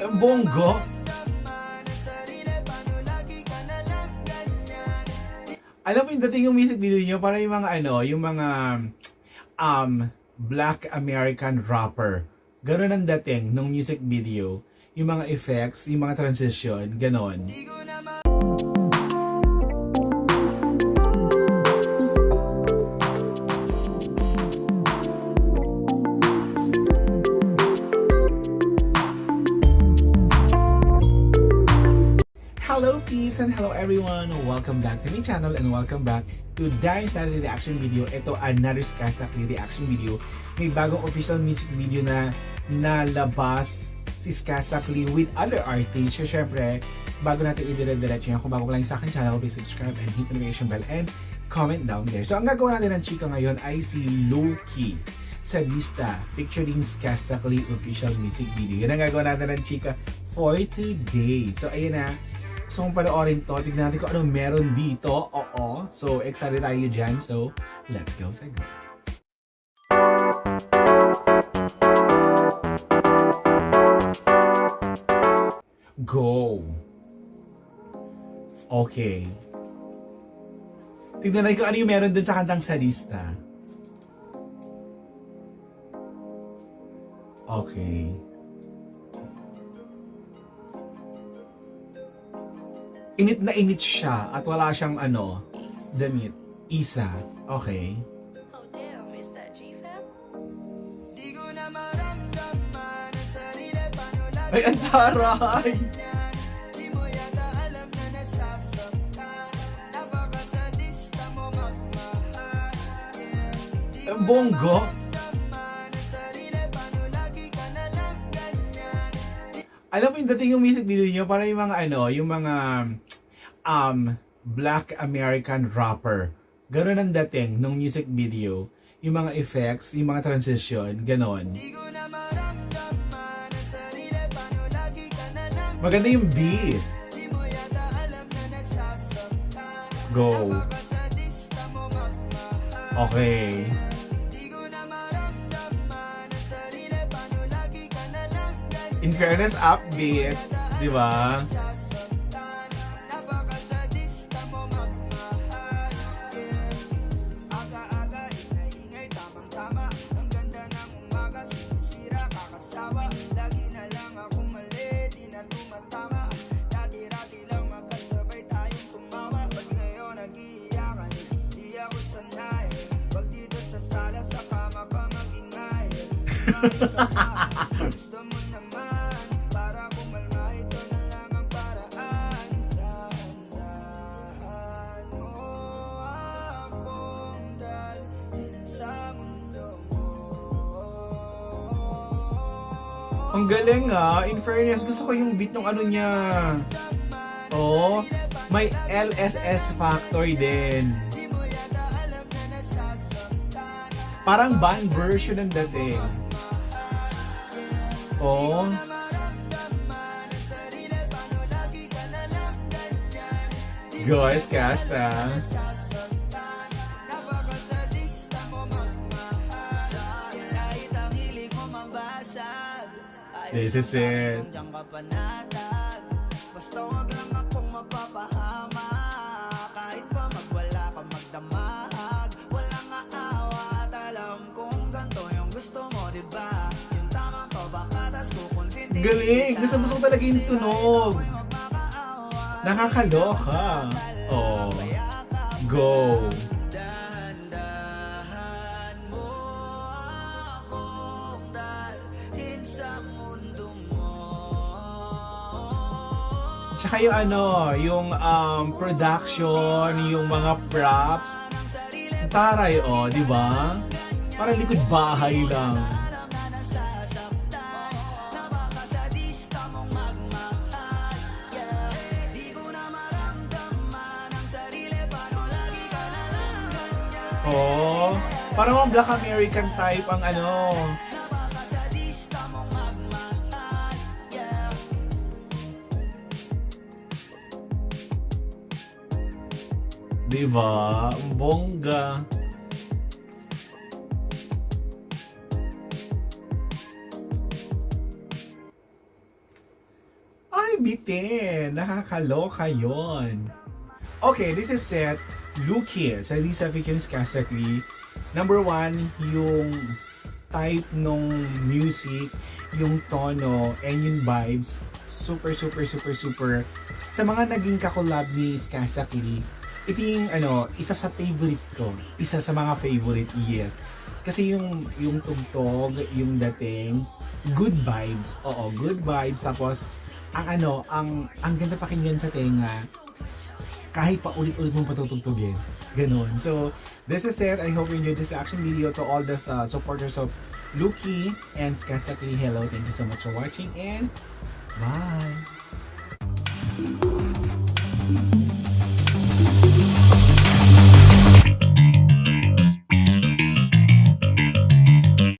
Ang bonggo. Alam mo yung dating yung music video niyo para yung mga yung mga Black American rapper. Ganon ang dating ng music video. Yung mga effects, yung mga transition, ganon. Hello peeps and hello everyone! Welcome back to my channel and welcome back to Darren Saturday Reaction Video. Ito another Skazakli reaction video. May bagong official music video na nalabas si Skazakli with other artists. So syempre, bago natin i-dire-diretso yan, kung bago ka lang sa akin channel, please subscribe and hit the notification bell and comment down there. So ang gagawa natin ng chika ngayon ay si Low-Key Sadista featuring Skazakli official music video. Yan ang gagawa natin ng chika for today. So ayun na. So kung panoorin to, tignan natin kung ano meron dito. Oo. So excited tayo dyan. So let's go sa go. Go. Okay. Tignan natin kung ano yung meron dun sa kantang Sadista. Okay. Init na init siya at wala siyang damit. Isa. Okay. Oh damn, is that G-Fam? Ay, ang taray! Ang bonggo! Alam mo yung dating yung music video niyo para yung mga yung mga Black American rapper. Ganon ang dating ng music video. Yung mga effects, yung mga transition, ganon. Maganda yung beat. Go. Okay. In fairness, upbeat, di ba? Gusto mo naman para kumalma, ito na lang ang paraan. Dahan-dahan mo akong dalhin sa mundo mo. Ang galing in fairness, gusto ko yung beat ng niya. Oh, may LSS factor din. Parang band version ng dating. Oh. Guys, Kasta. This is it. Basta wag lang akong mapapahama. Kahit pa magwala ka magdamag. Walang aawa at alam kong ganito yung gusto mo, diba? Yung tama ko baka tas kukonsinti. Galing! Gusto ko talaga yung tunog. Nakakaloka. Oh. Go. Dahan-dahan mo akong dalhin sa mundo mo. Tsaka yung yung production, yung mga props. Taray, di ba? Parang likod bahay lang. Oh, parang mga Black American type ang diba? Ang bongga. Ay, bitin! Nakakaloka yon. Okay, this is set Luki sa Lisa Fikins Kasakli. Number 1, yung type nung music, yung tono, and yung vibes, super. Sa mga naging kakolab ni Skasakli, ito yung isa sa favorite ko. Isa sa mga favorite, yes. Kasi yung tugtog, yung dating, good vibes. Oo, good vibes. Tapos, ang ganda pakinggan sa tenga, kahit pa ulit-ulit mong patutugtugin. Ganon. So, this is it. I hope you enjoyed this reaction video. To all the supporters of Luki and Skasakli, hello. Thank you so much for watching and bye!